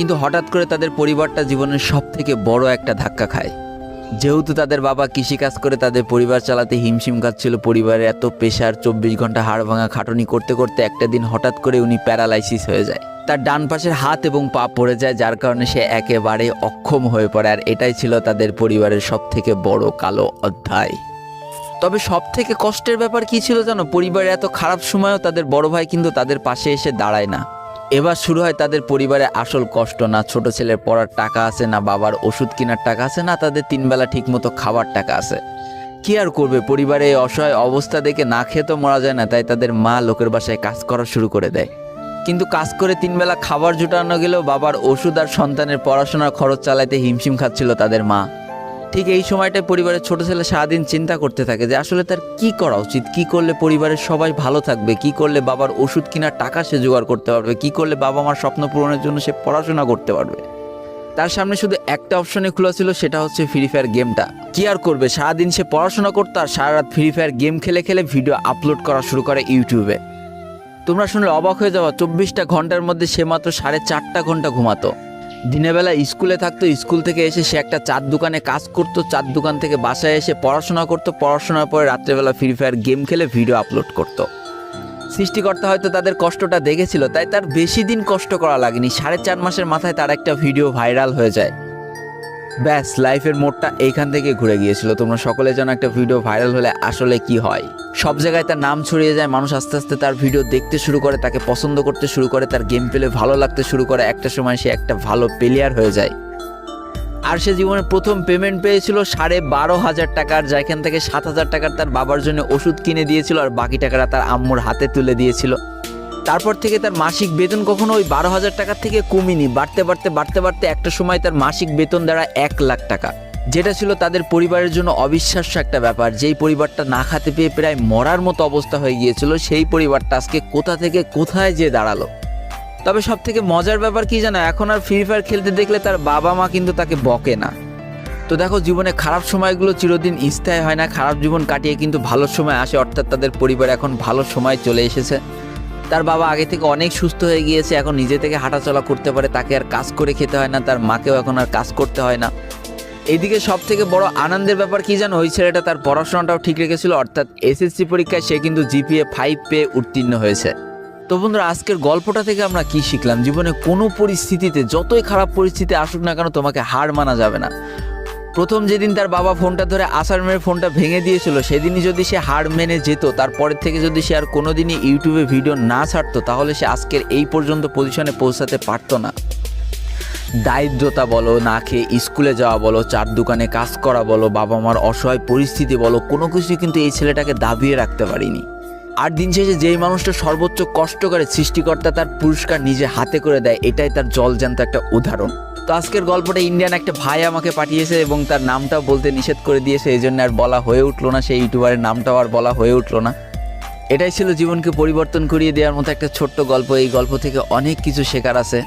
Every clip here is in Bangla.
কিন্তু হঠাৎ করে তাদের পরিবারটা জীবনের সবথেকে বড় একটা ধাক্কা খায়। যেহেতু তাদের বাবা কৃষিকাজ করে তাদের পরিবার চালাতে হিমশিম খাচ্ছিল, পরিবারের এত প্রেশার, 24 ঘন্টা হাড় ভাঙা খাটুনি করতে করতে একটা দিন হঠাৎ করে উনি প্যারালাইসিস হয়ে যায়। তার ডান পাশের হাত এবং পা পড়ে যায়, যার কারণে সে একেবারে অক্ষম হয়ে পড়ে। আর এটাই ছিল তাদের পরিবারের সবথেকে বড় কালো অধ্যায়। তবে সবথেকে কষ্টের ব্যাপার কি ছিল জানো? পরিবারের এত খারাপ সময়ও তাদের বড় ভাই কিন্তু তাদের পাশে এসে দাঁড়ায় না। এবার শুরু হয় তাদের পরিবারে আসল কষ্ট। না ছোট ছেলের পড়ার টাকা আছে, না বাবার ওষুধ কেনার টাকা আছে, না তাদের 3 বেলা ঠিক মতো খাবার টাকা আছে। কি আর করবে, পরিবারে এই অসহায় অবস্থা দেখে না খেয়ে তো মরা যায় না, তাই তাদের মা লোকের বাসায় কাজ করা শুরু করে দেয়। কিন্তু কাজ করে 3 বেলা খাবার জোটানো গেলেও বাবার ওষুধ আর সন্তানের পড়াশোনার খরচ চালাইতে হিমশিম খাচ্ছিল তাদের মা। ঠিক এই সময়টায় পরিবারের ছোট ছেলে সারাদিন চিন্তা করতে থাকে যে আসলে তার কি করা উচিত, কি করলে পরিবারের সবাই ভালো থাকবে, কি করলে বাবার ওষুধ কেনার টাকা সে জোগাড় করতে পারবে, কি করলে বাবা মার স্বপ্ন পূরণের জন্য সে পড়াশোনা করতে পারবে। তার সামনে শুধু একটা অপশনে খোলা ছিল, সেটা হচ্ছে ফ্রি ফায়ার গেমটা। কি আর করবে, সারাদিন সে পড়াশোনা করতো আর সারা রাত ফ্রি ফায়ার গেম খেলে খেলে ভিডিও আপলোড করা শুরু করে ইউটিউবে। তোমরা শুনলে অবাক হয়ে যাওয়া, 24টা ঘন্টার মধ্যে সে মাত্র 4.5 ঘন্টা ঘুমাতো। দিনের বেলা স্কুলে থাকতো, স্কুল থেকে এসে সে একটা চার দোকানে কাজ করতো, চার দোকান থেকে বাসায় এসে পড়াশোনা করতো, পড়াশোনার পরে রাত্রেবেলা ফ্রি ফায়ার গেম খেলে ভিডিও আপলোড করতো। সৃষ্টিকর্তা হয়তো তাদের কষ্টটা দেখেছিল, তাই তার বেশি দিন কষ্ট করা লাগেনি। 4.5 মাসের মাথায় তার একটা ভিডিও ভাইরাল হয়ে যায়। ব্যাস, লাইফের মোড়টা এইখান থেকে ঘুরে গিয়েছিল। তোমরা সকলে জানো একটা ভিডিও ভাইরাল হলে আসলে কি হয়। সব জায়গায় তার নাম ছড়িয়ে যায়, মানুষ আস্তে আস্তে তার ভিডিও দেখতে শুরু করে, তাকে পছন্দ করতে শুরু করে, তার গেম প্লে ভালো লাগতে শুরু করে। একটা সময় সে একটা ভালো প্লেয়ার হয়ে যায়। আর সে জীবনে প্রথম পেমেন্ট পেয়েছিল 12,500 টাকার, যেখান থেকে 7,000 টাকার তার বাবার জন্য ওষুধ কিনে দিয়েছিল আর বাকি টাকাটা তার আম্মুর হাতে তুলে দিয়েছিল। তারপর থেকে তার মাসিক বেতন কখনো ওই 12,000 টাকার থেকে কমেনি, বাড়তে বাড়তে বাড়তে বাড়তে একটা সময় তার মাসিক বেতন দাঁড়ায় 1 লাখ টাকা, যেটা ছিল তাদের পরিবারের জন্য অবিশ্বাস্য একটা ব্যাপার। যেই পরিবারটা না খেতে পেয়ে প্রায় মরার মতো অবস্থা হয়ে গিয়েছিল, সেই পরিবারটা আজকে কোথা থেকে কোথায় যেয়ে দাঁড়ালো। তবে সব থেকে মজার ব্যাপার কি জানো, এখন আর ফ্রি ফায়ার খেলতে দেখলে তার বাবা মা কিন্তু তাকে বকে না। তো দেখো, জীবনে খারাপ সময়গুলো চিরদিন স্থায়ী হয় না, খারাপ জীবন কাটিয়ে কিন্তু ভালো সময় আসে। অর্থাৎ তাদের পরিবার এখন ভালো সময় চলে এসেছে। তার বাবা আগে থেকে অনেক সুস্থ হয়ে গিয়েছে, এখন নিজে থেকে হাঁটাচলা করতে পারে, তাকে আর কাজ করে খেতে হয় না, তার মাকেও এখন আর কাজ করতে হয় না। এইদিকে সব থেকে বড় আনন্দের ব্যাপার কি জানো, ওই ছেলেটা তার পড়াশোনাটাও ঠিক রেখেছিল। অর্থাৎ এসএসসি পরীক্ষায় সে কিন্তু জিপিএ 5 পেয়ে উত্তীর্ণ হয়েছে। তো বন্ধুরা, আজকের গল্পটা থেকে আমরা কি শিখলাম? জীবনে কোনো পরিস্থিতিতে, যতই খারাপ পরিস্থিতি আসুক না কেন, তোমাকে হার মানা যাবে না। প্রথম যেদিন তার বাবা ফোনটা ধরে আছাড় মেরে ফোনটা ভেঙে দিয়েছিল, সেদিনই যদি সে হার মেনে যেত, তারপরের থেকে যদি সে আর কোনোদিনই ইউটিউবে ভিডিও না ছাড়তো, তাহলে সে আজকের এই পর্যন্ত পজিশনে পৌঁছাতে পারতো না। দারিদ্রতা বলো, না খেয়ে স্কুলে যাওয়া বলো, চার দোকানে কাজ করা বলো, বাবা মার অসহায় পরিস্থিতি বলো, কোনো কিছুই কিন্তু এই ছেলেটাকে দাবিয়ে রাখতে পারিনি। আর দিন শেষে যেই মানুষটা সর্বোচ্চ কষ্ট করে, সৃষ্টিকর্তা তার পুরস্কার নিজে হাতে করে দেয়, এটাই তার জলজ্যান্ত একটা উদাহরণ। তো আজকের গল্পটা ইন্ডিয়ান একটা ভাই আমাকে পাঠিয়েছে এবং তার নামটাও বলতে নিষেধ করে দিয়েছে, এই জন্য আর বলা হয়ে উঠলো না, সেই ইউটিউবারের নামটাও আর বলা হয়ে উঠলো না। এটাই ছিল জীবনকে পরিবর্তন করিয়ে দেওয়ার মতো একটা ছোট্ট গল্প। এই গল্প থেকে অনেক কিছু শেখার আছে।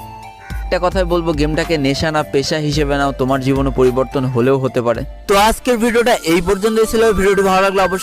একটা কথাই বলবো, গেমটাকে নেশা না পেশা হিসেবে নাও, তোমার জীবনে পরিবর্তন হলেও হতে পারে। তো আজকের ভিডিওটা এই পর্যন্তই ছিল। ভিডিওটি ভালো লাগলে অবশ্যই